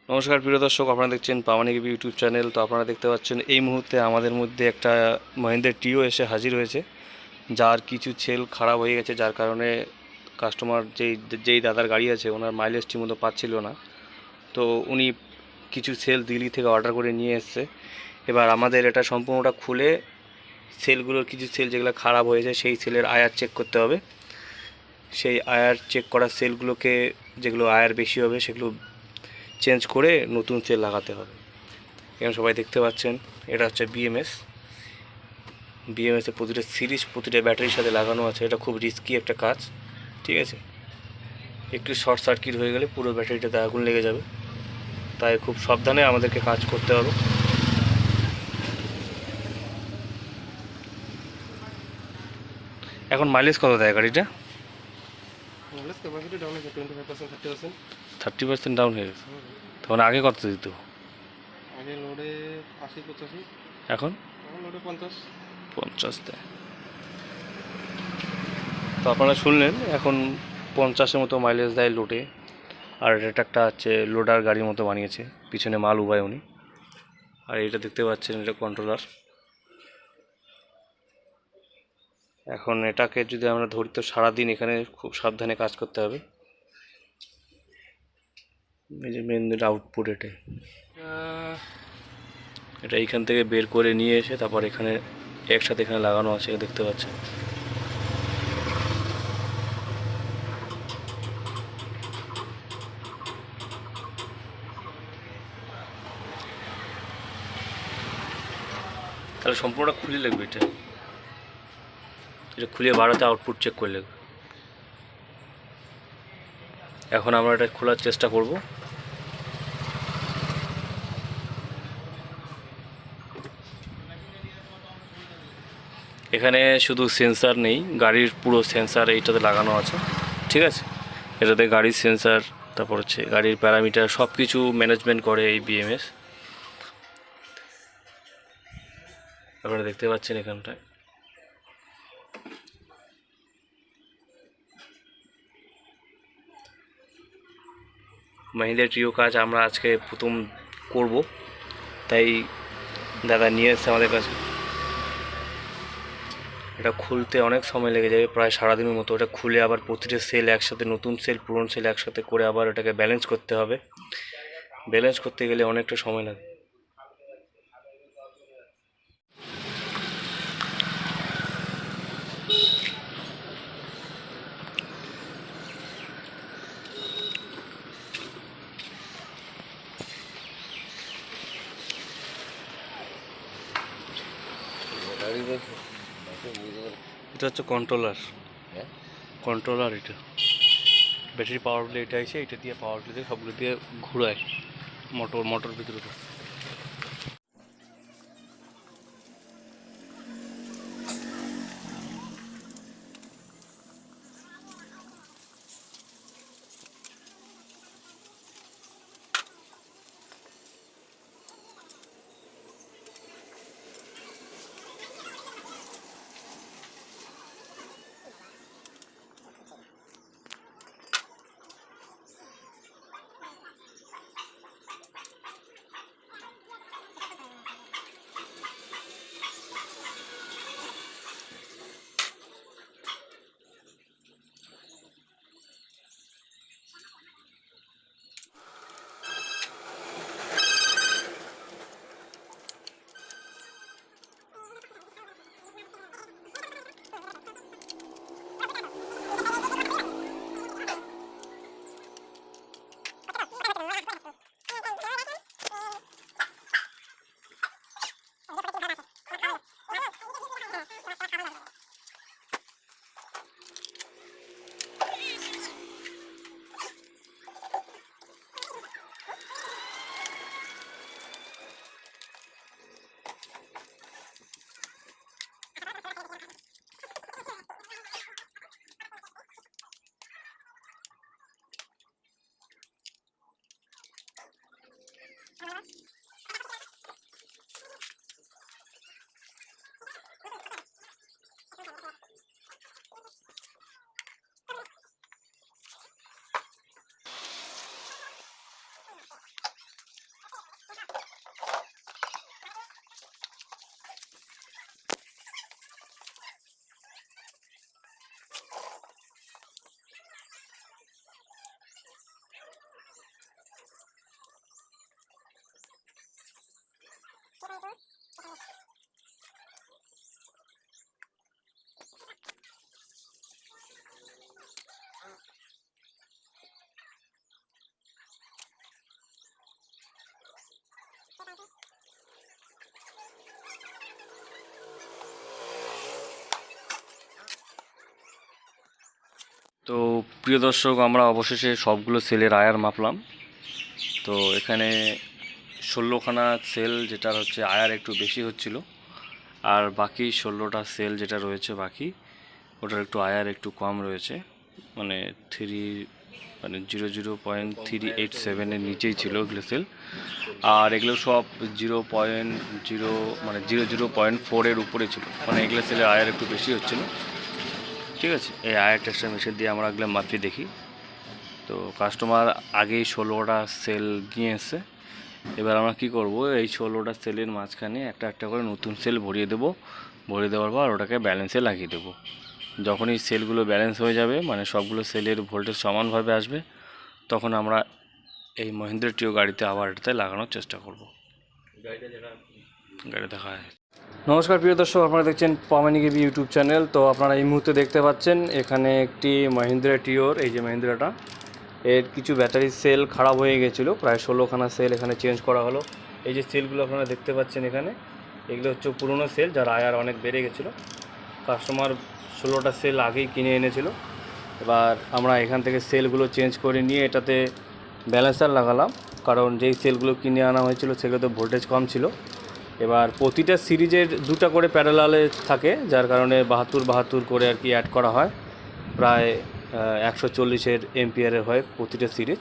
নমস্কার প্রিয় দর্শক, আপনারা দেখছেন প্রামাণিক ইউটিউব চ্যানেল। তো আপনারা দেখতে পাচ্ছেন এই মুহূর্তে আমাদের মধ্যে একটা মহিন্দ্রা টিও এসে হাজির হয়েছে, যার কিছু সেল খারাপ হয়ে গেছে, যার কারণে কাস্টমার যেই দাদার গাড়ি আছে ওনার মাইলেজ ঠিকমতো পাচ্ছিল না। তো উনি কিছু সেল দিল্লি থেকে অর্ডার করে নিয়ে এসছে। এবার আমাদের এটা সম্পূর্ণটা খুলে সেলগুলোর কিছু সেল যেগুলো খারাপ হয়েছে সেই সেলের আয়ার চেক করতে হবে। সেই আয়ার চেক করা সেলগুলোকে, যেগুলো আয়ার বেশি হবে সেগুলো চেঞ্জ করে নতুন সেল লাগাতে হবে। এখানে সবাই দেখতে পাচ্ছেন এটা হচ্ছে বিএমএসের প্রতিটা সিরিজ প্রতিটা ব্যাটারির সাথে লাগানো আছে। এটা খুব রিস্কি একটা কাজ, ঠিক আছে। একটু শর্ট সার্কিট হয়ে গেলে পুরো ব্যাটারিটাতে আগুন লেগে যাবে, তাই খুব সাবধানে আমাদেরকে কাজ করতে হবে। এখন মাইলেজ কত দেয় গাড়িটা? মাইলেজ ক্যাপাসিটি ডাউন আছে 25%, 30%। 30% ডাউন হয়ে গেছে। তখন আগে কত দিত? আগে লোডে 80-85, এখন এখন লোডে 50। 50 দেয়। তো আপনারা শুনলেন, এখন 50-এর মতো মাইলেজ দেয় লোডে। আর এটা একটা হচ্ছে লোডার গাড়ির মতো বানিয়েছে, পিছনে মাল উবায় উনি। আর এটা দেখতে পাচ্ছেন, এটা কন্ট্রোলার। এখন এটাকে যদি আমরা ধরি তো সারাদিন এখানে খুব সাবধানে কাজ করতে হবে। এই যে মেন আউটপুট, এটা এইখান থেকে বের করে নিয়ে এসে তারপর এখানে একসাথে এখানে লাগানো আছে, দেখতে পাচ্ছেন। তাহলে সম্পূর্ণটা খুলে লাগবে, এটা খুলে বাড়াতে আউটপুট চেক করে লাগবে। এখন আমরা এটা খোলার চেষ্টা করব। এখানে শুধু সেন্সার নেই, গাড়ির পুরো সেন্সার এইটাতে লাগানো আছে, ঠিক আছে। এটাতে গাড়ির সেন্সার, তারপর হচ্ছে গাড়ির প্যারামিটার সব কিছু ম্যানেজমেন্ট করে এই বিএমএস। আপনারা দেখতে পাচ্ছেন এখানটায় মাহিন্দ্রা ট্রিও কাজ আমরা আজকে প্রথম করব, তাই দাদা নিয়ে এসছে আমাদের কাছে। এটা খুলতে অনেক সময় লেগে যাবে, প্রায় সারাদিনের মতো। এটা খুলে আবার প্রতিটা সেল একসাথে, নতুন সেল পুরনো সেল একসাথে করে আবার এটাকে ব্যালেন্স করতে হবে। ব্যালেন্স করতে গেলে অনেকটা সময় লাগে। এটা হচ্ছে কন্ট্রোলার, কন্ট্রোলার। এটা ব্যাটারি পাওয়ার প্লে, এটা এসে এটা দিয়ে পাওয়ার প্লে দিয়ে সবগুলো দিয়ে ঘুরায় মোটর ভিতরে। তো প্রিয় দর্শক, আমরা অবশেষে সবগুলো সেলের আয়ার মাপলাম। তো এখানে 16খানা সেল, যেটার হচ্ছে আয়ার একটু বেশি হচ্ছিল, আর বাকি 16টা সেল যেটা রয়েছে বাকি, ওটার একটু আয়ার একটু কম রয়েছে, মানে 0.387-এর নিচেই ছিল এগুলো সেল। আর এগুলো সব 0.4-এর উপরে ছিল, মানে এগুলো সেলের আয়ার একটু বেশি হচ্ছিল। ঠিক আছে, এই আয়ার টেস্টার মেশিন দিয়ে আমরা এগুলো মাপিয়ে দেখি। তো কাস্টমার আগেই 16টা সেল নিয়ে এসছে। এবার আমরা কি করব, এই 16টা সেলের মাঝখানে একটা একটা করে নতুন সেল ভরিয়ে দেবো। ভরিয়ে দেওয়ার পর ওটাকে ব্যালেন্সে লাগিয়ে দেবো। যখনই সেলগুলো ব্যালেন্স হয়ে যাবে, মানে সবগুলো সেলের ভোল্টেজ সমানভাবে আসবে, তখন আমরা এই মহিন্দ্রা টিও গাড়িতে আবার এটাতে লাগানোর চেষ্টা করব। গাড়ি দেখা হয়। নমস্কার প্রিয় দর্শক, আপনারা দেখছেন পাওয়ানি কেবি ইউটিউব চ্যানেল। তো আপনারা এই মুহূর্তে দেখতে পাচ্ছেন এখানে একটি মহিন্দ্রা টিওর, এই যে মহিন্দ্রাটা, এর কিছু ব্যাটারি সেল খারাপ হয়ে গেছিলো। প্রায় 16খানা সেল এখানে চেঞ্জ করা হলো। এই যে সেলগুলো আপনারা দেখতে পাচ্ছেন এখানে, এগুলো হচ্ছে পুরনো সেল, যার আয়ার অনেক বেড়ে গেছিলো। কাস্টমার 16টা সেল আগেই কিনে এনেছিল। এবার আমরা এখান থেকে সেলগুলো চেঞ্জ করে নিয়ে এটাতে ব্যালেন্সার লাগালাম, কারণ যেই সেলগুলো কিনে আনা হয়েছিল সেগুলোতে ভোল্টেজ কম ছিল। এবার প্রতিটা সিরিজের দুটা করে প্যারালালে থাকে, যার কারণে 72 করে আর কি অ্যাড করা হয়। প্রায় 140 এম্পিয়ারের হয় প্রতিটা সিরিজ।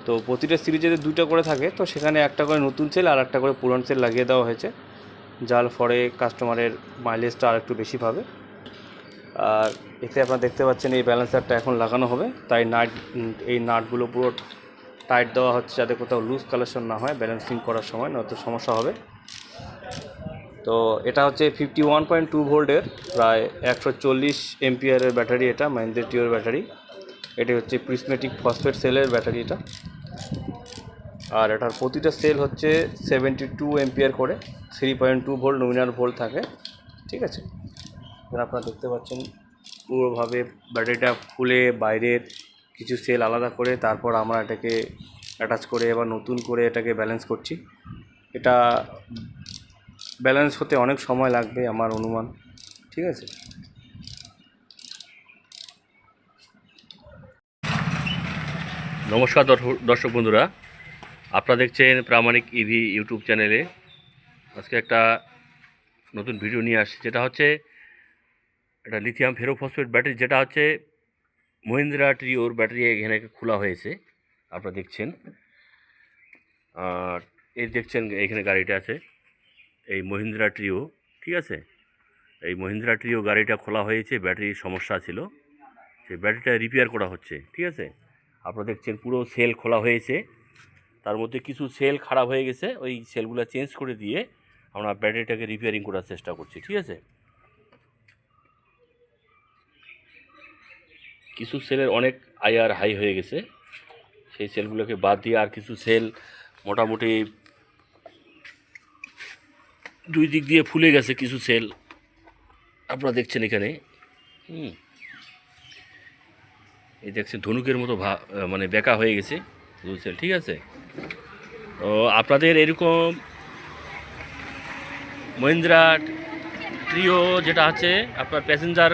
তো প্রতিটা সিরিজের দুটো করে থাকে, তো সেখানে একটা করে নতুন সেল আর একটা করে পুরনো সেল লাগিয়ে দেওয়া হয়েছে, যার ফলে কাস্টমারের মাইলেজটা আর একটু বেশি পাবে। আর এতে আপনারা দেখতে পাচ্ছেন এই ব্যালেন্সারটা এখন লাগানো হবে, তাই এই নাটগুলো পুরো টাইট দেওয়া হচ্ছে, যাতে কোথাও লুজ কালেকশন না হয় ব্যালেন্সিং করার সময়, নয়তো সমস্যা হবে। তো এটা হচ্ছে 51.2 ভোল্টের প্রায় 140 এম্পিয়ারের ব্যাটারি। এটা মহিন্দ্রা টিওর ব্যাটারি। এটি হচ্ছে প্রিজমেটিক ফসফেট সেলের ব্যাটারি এটা। আর এটার প্রতিটা সেল হচ্ছে 72 এম্পিয়ার করে, 3.2 ভোল্ট নমিনাল ভোল্ট থাকে। ঠিক আছে, এখানে আপনারা দেখতে পাচ্ছেন পুরোভাবে ব্যাটারিটা খুলে বাইরের কিছু সেল আলাদা করে তারপর আমরা এটাকে অ্যাটাচ করে এবার নতুন করে এটাকে ব্যালেন্স করছি। এটা ব্যালেন্স হতে অনেক সময় লাগবে আমার অনুমান। ঠিক আছে, নমস্কার দর্শক বন্ধুরা, আপনারা দেখছেন প্রামাণিক ইভি ইউটিউব চ্যানেলে। আজকে একটা নতুন ভিডিও নিয়ে আসছি, যেটা হচ্ছে একটা লিথিয়াম ফেরোফসফেট ব্যাটারি, যেটা হচ্ছে মহিন্দ্রা ট্রিওর ব্যাটারি এখানে খোলা হয়েছে, আপনারা দেখছেন। আর এই দেখছেন এখানে গাড়িটা আছে, এই মহিন্দ্রা ট্রিও। ঠিক আছে, এই মহিন্দ্রা ট্রিও গাড়িটা খোলা হয়েছে, ব্যাটারির সমস্যা ছিল, সেই ব্যাটারিটা রিপেয়ার করা হচ্ছে। ঠিক আছে, আপনারা দেখছেন পুরো সেল খোলা হয়েছে, তার মধ্যে কিছু সেল খারাপ হয়ে গেছে, ওই সেলগুলো চেঞ্জ করে দিয়ে আমরা ব্যাটারিটাকে রিপেয়ারিং করার চেষ্টা করছি। ঠিক আছে, কিছু সেলের অনেক আইআর হাই হয়ে গেছে, সেই সেলগুলোকে বাদ দিয়ে আর কিছু সেল মোটামুটি দুই দিক দিয়ে ফুলে গেছে কিছু সেল, আপনারা দেখছেন এখানে। এই দেখছেন ধনুকের মতো মানে বেঁকা হয়ে গেছে কিছু সেল। ঠিক আছে, তো আপনাদের এরকম মহিন্দ্রা ট্রিও যেটা আছে, আপনার প্যাসেঞ্জার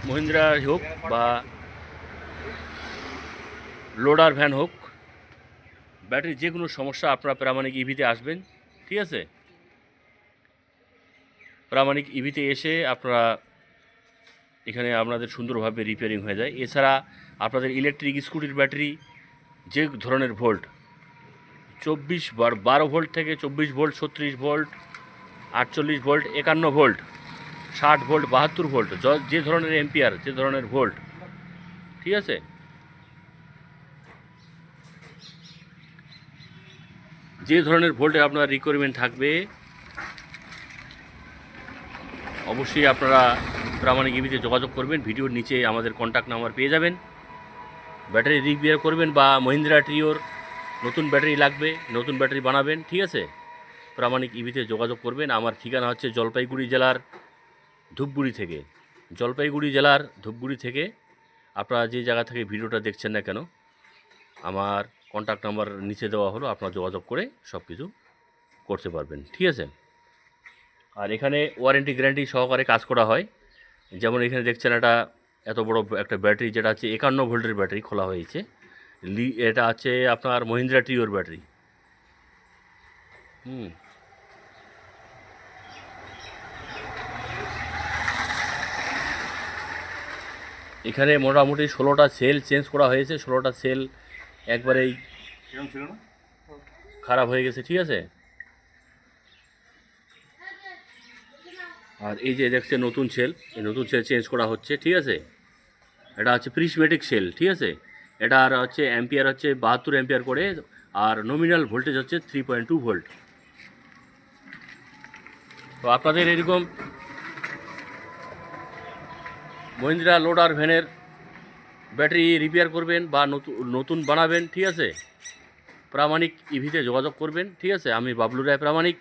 মহিন্দ্রা হোক বা লোডার ভ্যান হোক, ব্যাটারির যে কোনো সমস্যা আপনারা প্রামাণিক ইভিতে আসবেন। ঠিক আছে, প্রামাণিক ইভিতে এসে আপনারা এখানে আপনাদের সুন্দরভাবে রিপেয়ারিং হয়ে যায়। এছাড়া আপনাদের ইলেকট্রিক স্কুটির ব্যাটারি যে ধরনের ভোল্ট, 12 ভোল্ট থেকে 24 volt, 36 volt, 48 volt, 51 volt, 60 volt, 72 volt, যে ধরনের এম্পিয়ার, যে ধরনের ভোল্ট, ঠিক আছে, যে ধরনের ভোল্টে আপনার রিকোয়ারমেন্ট থাকবে, অবশ্যই আপনারা প্রামাণিক ইভিতে যোগাযোগ করবেন। ভিডিওর নিচে আমাদের কন্ট্যাক্ট নাম্বার পেয়ে যাবেন। ব্যাটারি রিপেয়ার করবেন বা মহিন্দ্রা ট্রিওর নতুন ব্যাটারি লাগবে, নতুন ব্যাটারি বানাবেন, ঠিক আছে, প্রামাণিক ইভিতে যোগাযোগ করবেন। আমার ঠিকানা হচ্ছে জলপাইগুড়ি জেলার ধূপগুড়ি থেকে। জলপাইগুড়ি জেলার ধূপগুড়ি থেকে আপনারা যে জায়গা থেকে ভিডিওটা দেখছেন না কেন, আমার কন্ট্যাক্ট নাম্বার নিচে দেওয়া হলো, আপনারা যোগাযোগ করে সব কিছু করতে পারবেন। ঠিক আছে, আর এখানে ওয়ারেন্টি গ্যারান্টি সহকারে কাজ করা হয়। যেমন এখানে দেখছেন একটা এত বড় একটা ব্যাটারি, যেটা হচ্ছে 51 ভোল্টের ব্যাটারি খোলা হয়েছে। এটা আছে আপনার মহিন্দ্রা ট্রিওর ব্যাটারি। এখানে মোটামুটি 16টা সেল চেঞ্জ করা হয়েছে। 16টা সেল একবারেই খারাপ হয়ে গেছে, ঠিক আছে। আর এই যে দেখছেন নতুন সেল, এই নতুন সেল চেঞ্জ করা হচ্ছে, ঠিক আছে। এটা হচ্ছে প্রিজমেটিক সেল, ঠিক আছে। এটার হচ্ছে অ্যাম্পিয়ার হচ্ছে 72 অ্যাম্পিয়ার করে, আর নমিনাল ভোল্টেজ হচ্ছে 3.2 ভোল্ট। তো আপনাদের এরকম মহিন্দ্রা লোডার ভ্যানের ব্যাটারি রিপেয়ার করবেন বা নতুন বানাবেন, ঠিক আছে, প্রামাণিক ইভিতে যোগাযোগ করবেন, ঠিক আছে। আমি বাবলু রায় প্রামাণিক,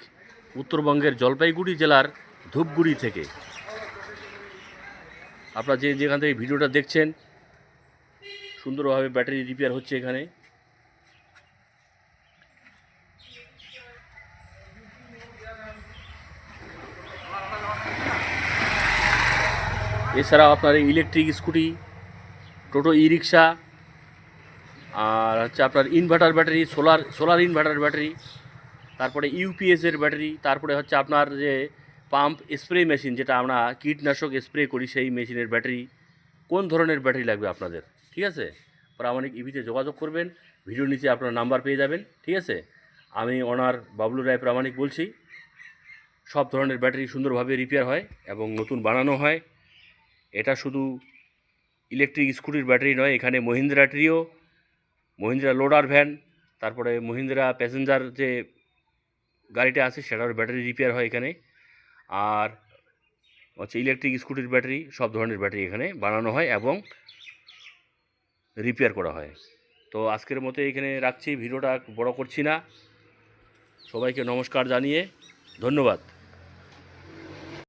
উত্তরবঙ্গের জলপাইগুড়ি জেলার ধূপগুড়ি থেকে। আপনারা যেখান থেকে ভিডিওটা দেখছেন, সুন্দরভাবে ব্যাটারি রিপেয়ার হচ্ছে এখানে। এছাড়াও আপনার ইলেকট্রিক স্কুটি, টোটো, ই রিক্সা, আর হচ্ছে আপনার inverter battery, solar inverter battery, তারপরে ইউপিএসের ব্যাটারি, তারপরে হচ্ছে আপনার যে পাম্প স্প্রে মেশিন, যেটা আমরা কীটনাশক স্প্রে করি, সেই মেশিনের ব্যাটারি, কোন ধরনের ব্যাটারি লাগবে আপনাদের, ঠিক আছে, প্রামাণিক ইভিতে যোগাযোগ করবেন। ভিডিওর নিচে আপনার নাম্বার পেয়ে যাবেন, ঠিক আছে। আমি ওনার বাবলু রায় প্রামাণিক বলছি। সব ধরনের ব্যাটারি সুন্দরভাবে রিপেয়ার হয় এবং নতুন বানানো হয়। এটা শুধু ইলেকট্রিক স্কুটির ব্যাটারি নয়, এখানে Mahindra trio, Mahindra loader van, তারপরে মহিন্দ্রা প্যাসেঞ্জার যে গাড়িটা আছে সেটার ব্যাটারি রিপেয়ার হয় এখানে। আর হচ্ছে ইলেকট্রিক স্কুটির ব্যাটারি, সব ধরনের ব্যাটারি এখানে বানানো হয় এবং রিপেয়ার করা হয়। তো আজকের মতো এখানে রাখছি, ভিডিওটা বড় করছি না। সবাইকে নমস্কার জানিয়ে ধন্যবাদ।